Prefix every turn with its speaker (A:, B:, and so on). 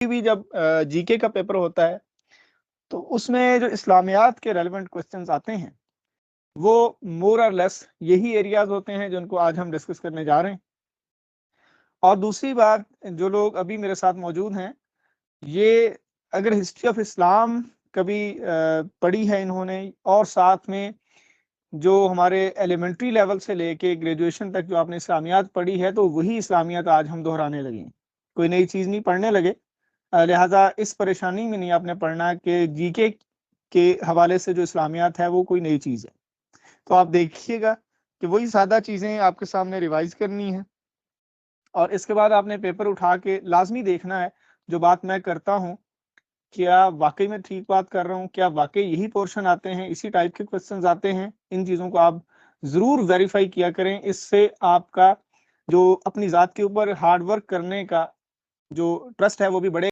A: بھی جب جی کے کا پیپر ہوتا ہے تو اس میں جو اسلامیات کے ریلیونٹ کوسچنز آتے ہیں وہ مور اور لیس یہی ایریاز ہوتے ہیں جن کو آج ہم ڈسکس کرنے جا رہے ہیں. اور دوسری بات، جو لوگ ابھی میرے ساتھ موجود ہیں یہ اگر ہسٹری آف اسلام کبھی پڑھی ہے انہوں نے، اور ساتھ میں جو ہمارے ایلیمنٹری لیول سے لے کے گریجویشن تک جو آپ نے اسلامیات پڑھی ہے تو وہی اسلامیات آج ہم دہرانے لگے ہیں، کوئی نئی چیز نہیں پڑھنے لگے. لہٰذا اس پریشانی میں نہیں آپ نے پڑھنا کہ جی کے حوالے سے جو اسلامیات ہے وہ کوئی نئی چیز ہے. تو آپ دیکھیے گا کہ وہی سادہ چیزیں آپ کے سامنے ریوائز کرنی ہیں، اور اس کے بعد آپ نے پیپر اٹھا کے لازمی دیکھنا ہے جو بات میں کرتا ہوں کیا واقعی میں ٹھیک بات کر رہا ہوں، کیا واقعی یہی پورشن آتے ہیں، اسی ٹائپ کے کوسچنز آتے ہیں. ان چیزوں کو آپ ضرور ویریفائی کیا کریں، اس سے آپ کا جو اپنی ذات کے اوپر ہارڈ ورک کرنے کا جو ٹرسٹ ہے وہ بھی بڑھے.